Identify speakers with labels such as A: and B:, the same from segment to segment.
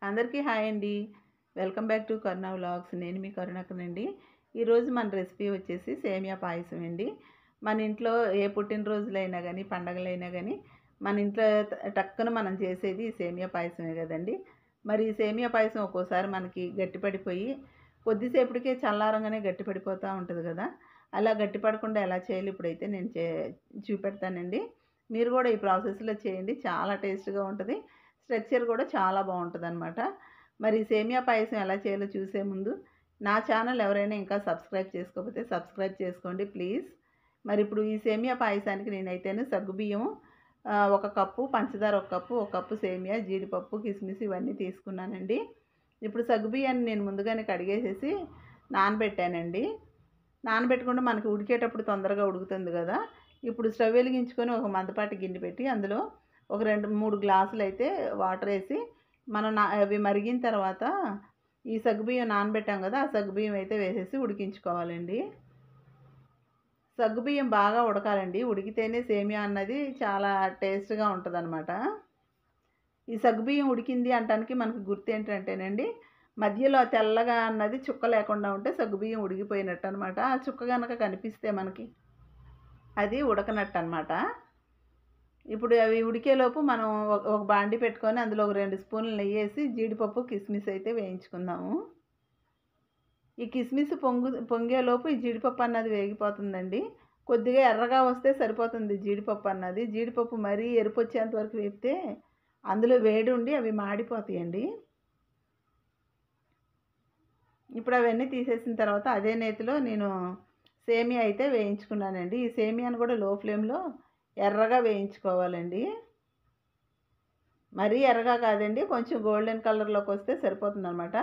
A: అందరికీ హాయ్ అండి. Welcome back to Karuna vlogs. నేను మీ కరుణక్కనండి. ఈరోజు మన రెసిపీ వచ్చేసి సేమియా పాయసం అండి. మన ఇంట్లో ఏ పుట్టినరోజులైనా కానీ, పండగలైనా కానీ మన ఇంట్లో టక్కున మనం చేసేది ఈ సేమియా పాయసమే కదండి. మరి ఈ సేమియా పాయసం ఒక్కోసారి మనకి గట్టిపడిపోయి కొద్దిసేపటికే చల్లారంగానే గట్టిపడిపోతూ ఉంటుంది కదా. అలా గట్టిపడకుండా ఎలా చేయాలి ఇప్పుడైతే నేను చూపెడతానండి. మీరు కూడా ఈ ప్రాసెస్లో చేయండి, చాలా టేస్ట్గా ఉంటుంది. స్ట్రక్చర్ కూడా చాలా బాగుంటుందన్నమాట. మరి సేమియా పాయసం ఎలా చేయాలో చూసే ముందు నా ఛానల్ ఎవరైనా ఇంకా సబ్స్క్రైబ్ చేసుకోకపోతే సబ్స్క్రైబ్ చేసుకోండి ప్లీజ్. మరి ఇప్పుడు ఈ సేమియా పాయసానికి నేనైతేనే సగ్గుబియ్యం 1 కప్పు, పంచదార 1 కప్పు, 1 కప్పు సేమియా, జీడిపప్పు, కిస్మిస్ ఇవన్నీ తీసుకున్నానండి. ఇప్పుడు సగ్గుబియ్యాన్ని నేను ముందుగానే కడిగేసేసి నానబెట్టానండి. నానబెట్టకుండా మనకి ఉడికేటప్పుడు తొందరగా ఉడుకుతుంది కదా. ఇప్పుడు స్టవ్ వెలిగించుకొని ఒక మందపాటి గిన్నె పెట్టి అందులో ఒక 2-3 గ్లాసులు అయితే వాటర్ వేసి మనం అవి మరిగిన తర్వాత ఈ సగ్గుబియ్యం నానబెట్టాం కదా, ఆ సగ్గుబియ్యం అయితే వేసేసి ఉడికించుకోవాలండి. సగ్గుబియ్యం బాగా ఉడకాలండి, ఉడికితేనే సేమియా అన్నది చాలా టేస్ట్గా ఉంటుందన్నమాట. ఈ సగ్గుబియ్యం ఉడికింది అంటానికి మనకు గుర్తు ఏంటంటేనండి, మధ్యలో తెల్లగా అన్నది చుక్క లేకుండా ఉంటే సగ్గుబియ్యం ఉడికిపోయినట్టు అనమాట. ఆ చుక్క కనుక కనిపిస్తే మనకి అది ఉడకనట్టు అనమాట. ఇప్పుడు అవి ఉడికేలోపు మనం ఒక బాండి పెట్టుకొని అందులో ఒక 2 స్పూన్లు నెయ్యి వేసి జీడిపప్పు, కిస్మిస్ అయితే వేయించుకుందాము. ఈ కిస్మిస్ పొంగేలోపు ఈ జీడిపప్పు అన్నది వేగిపోతుందండి. కొద్దిగా ఎర్రగా వస్తే సరిపోతుంది జీడిపప్పు అన్నది. జీడిపప్పు మరీ ఎరుపు వచ్చేంత వరకు వేపితే అందులో వేడి ఉండి అవి మాడిపోతాయండి. ఇప్పుడు అవన్నీ తీసేసిన తర్వాత అదే నేతిలో నేను సేమియా అయితే వేయించుకున్నానండి. ఈ సేమియాను కూడా లో ఫ్లేమ్లో ఎర్రగా వేయించుకోవాలండి. మరీ ఎర్రగా కాదండి, కొంచెం గోల్డెన్ కలర్లోకి వస్తే సరిపోతుందన్నమాట.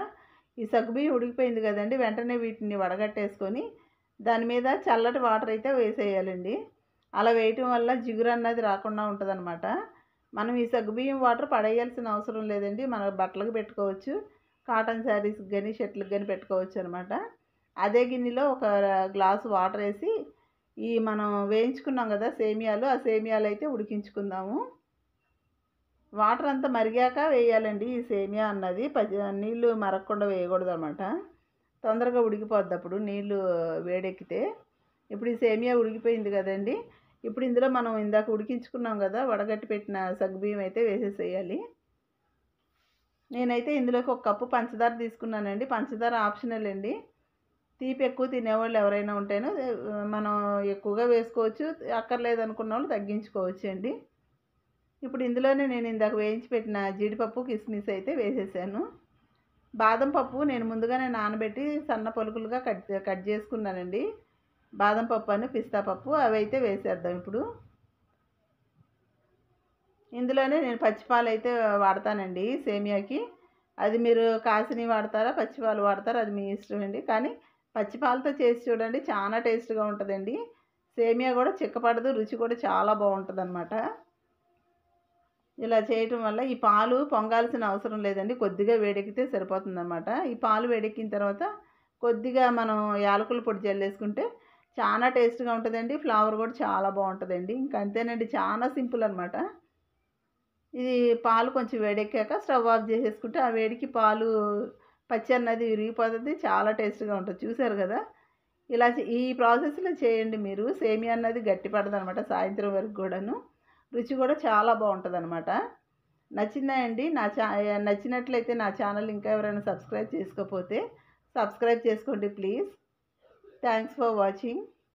A: ఈ సగ్గుబియ్యం ఉడికిపోయింది కదండి, వెంటనే వీటిని వడగట్టేసుకొని దాని మీద చల్లటి వాటర్ అయితే వేసేయాలండి. అలా వేయటం వల్ల జిగురు అన్నది రాకుండా ఉంటుందన్నమాట. మనం ఈ సగ్గుబియ్యం వాటర్ పడేయాల్సిన అవసరం లేదండి, మన బట్టలకు పెట్టుకోవచ్చు, కాటన్ శారీస్కి కానీ షర్ట్లకు కానీ పెట్టుకోవచ్చు అనమాట. అదే గిన్నెలో ఒక గ్లాసు వాటర్ వేసి ఈ మనం వేయించుకున్నాం కదా సేమియాలు, ఆ సేమియాలు అయితే ఉడికించుకుందాము. వాటర్ అంతా మరిగాక వేయాలండి ఈ సేమియా అన్నది. నీళ్ళు మరగకుండా వేయకూడదు అనమాట, తొందరగా ఉడికిపోద్ది అప్పుడు నీళ్ళు వేడెక్కితే. ఇప్పుడు ఈ సేమియా ఉడికిపోయింది కదండి, ఇప్పుడు ఇందులో మనం ఇందాక ఉడికించుకున్నాం కదా వడగట్టి పెట్టిన సగ్గుబియ్యం అయితే వేసేసేయాలి. నేనైతే ఇందులోకి 1 కప్పు పంచదార తీసుకున్నానండి. పంచదార ఆప్షనల్ అండి. తీపి ఎక్కువ తినేవాళ్ళు ఎవరైనా ఉంటేనో మనం ఎక్కువగా వేసుకోవచ్చు, అక్కర్లేదు అనుకున్న వాళ్ళు తగ్గించుకోవచ్చు అండి. ఇప్పుడు ఇందులోనే నేను ఇందాక వేయించి పెట్టిన జీడిపప్పు, కిస్మిస్ అయితే వేసేసాను. బాదం పప్పు నేను ముందుగానే నానబెట్టి సన్న పలుకులుగా కట్ చేసుకున్నానండి. బాదం పప్పు అని పిస్తా పప్పు అవి అయితే వేసేద్దాం. ఇప్పుడు ఇందులోనే నేను పచ్చిపాలు అయితే వాడతానండి సేమియాకి. అది మీరు కాసినవి వాడతారా, పచ్చిపాలు వాడతారా, అది మీ ఇష్టం అండి. కానీ పచ్చిపాలతో చేసి చూడండి, చాలా టేస్ట్గా ఉంటుందండి. సేమియా కూడా చిక్కపడదు, రుచి కూడా చాలా బాగుంటుంది అన్నమాట. ఇలా చేయటం వల్ల ఈ పాలు పొంగాల్సిన అవసరం లేదండి, కొద్దిగా వేడెక్కితే సరిపోతుందన్నమాట. ఈ పాలు వేడెక్కిన తర్వాత కొద్దిగా మనం యాలకుల పొడి జల్లేసుకుంటే చాలా టేస్ట్గా ఉంటుందండి, ఫ్లేవర్ కూడా చాలా బాగుంటుందండి. ఇంక అంతేనండి, చాలా సింపుల్ అనమాట. ఇది పాలు కొంచెం వేడెక్కాక స్టవ్ ఆఫ్ చేసేసుకుంటే ఆ వేడికి పాలు పచ్చి అన్నది విరిగిపోతుంది, చాలా టేస్ట్గా ఉంటుంది. చూసారు కదా, ఇలా ఈ ప్రాసెస్లో చేయండి మీరు. సేమియా అన్నది గట్టిపడదు అనమాట సాయంత్రం వరకు కూడాను. రుచి కూడా చాలా బాగుంటుందన్నమాట. నచ్చిందా అండి? నచ్చినట్లయితే నా ఛానల్ ఇంకా ఎవరైనా సబ్స్క్రైబ్ చేసుకోకపోతే సబ్స్క్రైబ్ చేసుకోండి ప్లీజ్. Thanks for watching.